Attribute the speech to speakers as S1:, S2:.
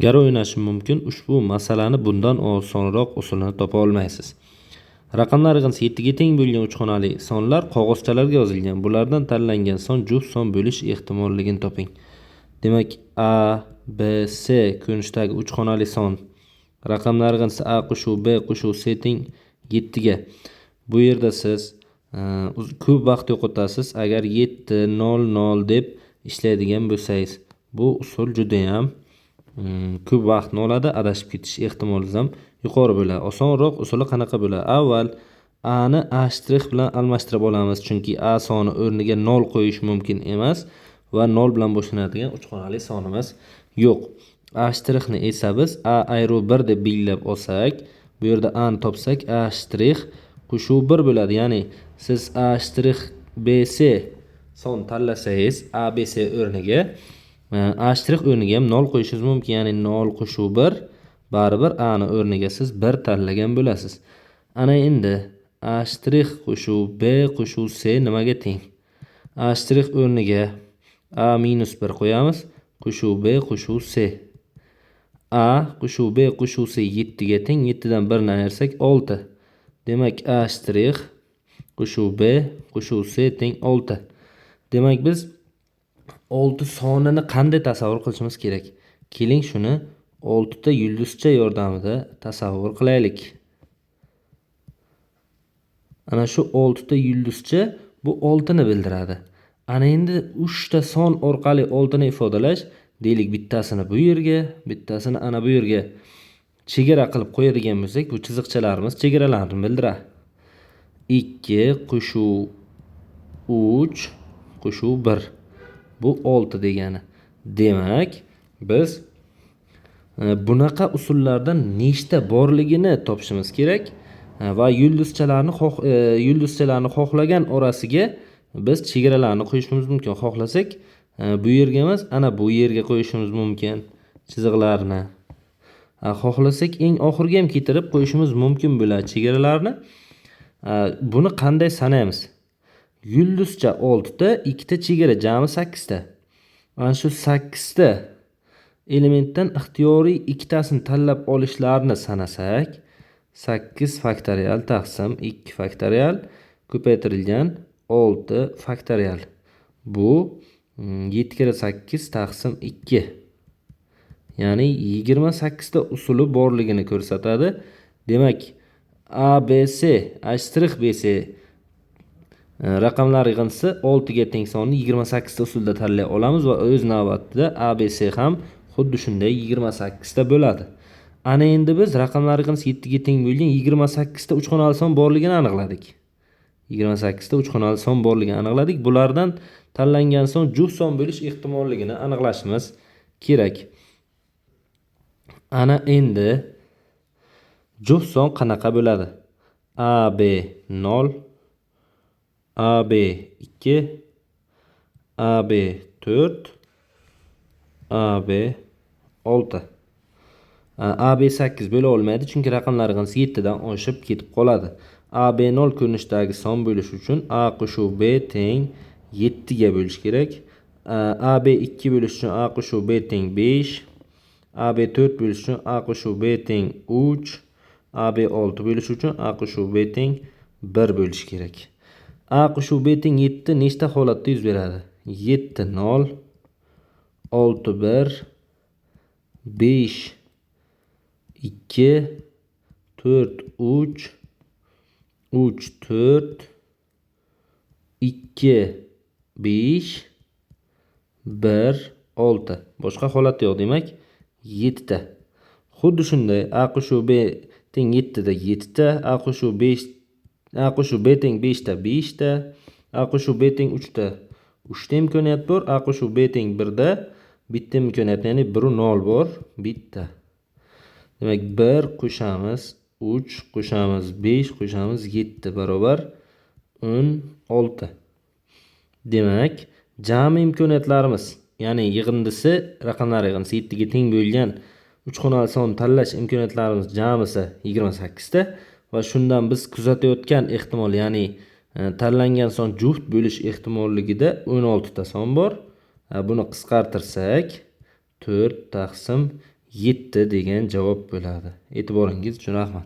S1: gar o'ynashi mumkin. Ushbu masalani bundan osonroq usulini topa olmaysiz. Raqamlar yig'indisi 7 ga teng bo'lgan uch xonali sonlar qog'ozchalarga yozilgan. Bulardan tanlangan son juft son bo'lish ehtimolligini toping. Demak, A, B, C ko'rinishdagi uch xonali son. Raqamlar yig'indisi A qo'shuv B qo'shuv C teng 7 ga. Bu yerda siz ko'p vaqt yo'qotasiz agar 7 0 0 deb ishlaydigan bo'lsangiz. Bu usul juda ham ko'p vaqtni oladi, adashib ketish ehtimoliniz ham yuqori bo'ladi. Osonroq usuli qanaqa bo'ladi? Avval A ni A' bilan almashtirib olamiz, chunki A soni o'rniga 0 qo'yish mumkin emas va 0 bilan boshlanadigan uch xonali sonimiz yo'q. A' ni esa biz A ayru 1 deb belgilab olsak, bu yerda A ni topsak, A' qo'shuv 1 bo'ladi. Ya'ni siz A' BC son tanlasangiz, A BC o'rniga A' o'rniga ham 0 qo'yishingiz mumkin. Ya'ni 0 qo'shuv 1 baribir A ni o'rniga siz 1 tanlagan bo'lasiz. Ana endi A' qo'shuv B qo'shuv C nimaga teng? A' o'rniga A minus 1 qo'yamiz. Qo'shuv B qo'shuv C. A qo'shuv B qo'shuv C 7 ga teng. 7 dan 1 ni ayirsak 6. Demak A' qo'shuv B qo'shuv C teng 6. Demak biz 6 sonini qanday tasavvur qilishimiz kerak? Keling shuni 6 ta yulduzcha yordamida tasavvur qilaylik. Ana shu 6 ta yulduzcha bu 6 ni bildiradi. Ana endi 3 ta son orqali 6 ni ifodalash, deylik bittasini bu yerga, bittasini ana bu yerga chegara qilib qo'yadigan bo'lsak, bu chiziqchalarimiz chegaralarni bildiradi. 2 qo'shuv 3 qo'shuv 1. Bu 6 degani. Demak, biz bunaqa usullardan nechta borligini topishimiz kerak va yulduzchalarni xohlagan orasiga biz chegaralarni qo'yishimiz mumkin. Xohlasak, bu yerga emas, ana bu yerga qo'yishimiz mumkin chiziqlarni. Xohlasak eng oxirga ham keltirib qo'yishimiz mumkin bo'ladi chegaralarni. Buni qanday sanaymiz? Yulduzcha 6 ta, 2 ta chegara, jami 8 ta. Ana shu 8 ta elementdan ixtiyoriy ikkitasini tanlab olishlarini sanasak, 8 faktorial taqsim 2 faktorial ko'paytirilgan 6 faktorial. Bu 7 kere 8 taqsim 2. Ya'ni 28 ta usuli borligini ko'rsatadi. Demak, ABC, A'-BC raqamlar yig'indisi 6 ga teng sonni 28 ta usulda tanlay olamiz va o'z navbatida ABC ham xuddi shunday 28 ta bo'ladi. Ana endi biz raqamlar yig'indisi 7 ga teng bo'lgan 28 ta uch xonali son borligini aniqladik. 28 ta uch xonali son borligini aniqladik. Bulardan tanlangan son juft son bo'lish ehtimolligini aniqlashimiz kerak. Ana endi juft son qanaqa bo'ladi? AB 0, AB 2, AB 4, AB 6. AB 8 bo'la olmaydi, chunki raqamlar yig'indisi 7 dan oshib ketib qoladi. AB 0 ko'rinishdagi son bo'lish uchun A qo'shuv B teng 7 ga bo'lish kerak. AB 2 bo'lish uchun A qo'shuv B teng 5. AB 4 bo'lish uchun A qo'shuv B teng 3. AB 6 bo'lish uchun A qo'shuv B teng 1 bo'lish kerak. A qo'shuv B teng 7 nechta holatda yuz beradi? 7 0, 6 1, 5 2, 4 3, 3 4, 2 5, 1 6. Boshqa holat yo'q, demak 7 ta. Xuddi shunday A qo'shuv B teng 7 da 7 ta, A qo'shuv B teng 5 ta 5 ta, A qo'shuv B teng 3 ta 3 ta imkoniyat bor, A qo'shuv B teng 1 da bitta imkoniyat, ya'ni 1 0 bor, bitta. Demak 1 qo'shamiz 3 qo'shamiz 5 qo'shamiz 7 barobar 16. Demak, jami imkoniyatlarimiz, ya'ni yig'indisi, raqamlar yig'indisi 7 ga teng bo'lgan uch xonali son tanlash imkoniyatlarimiz jamisi 28 ta va shundan biz kuzatayotgan ehtimol, ya'ni tanlangan son juft bo'lish ehtimolligida 16 ta son bor. Buni qisqartirsak 4 taqsim 7 degan javob bo'ladi. E'tiboringiz uchun rahmat.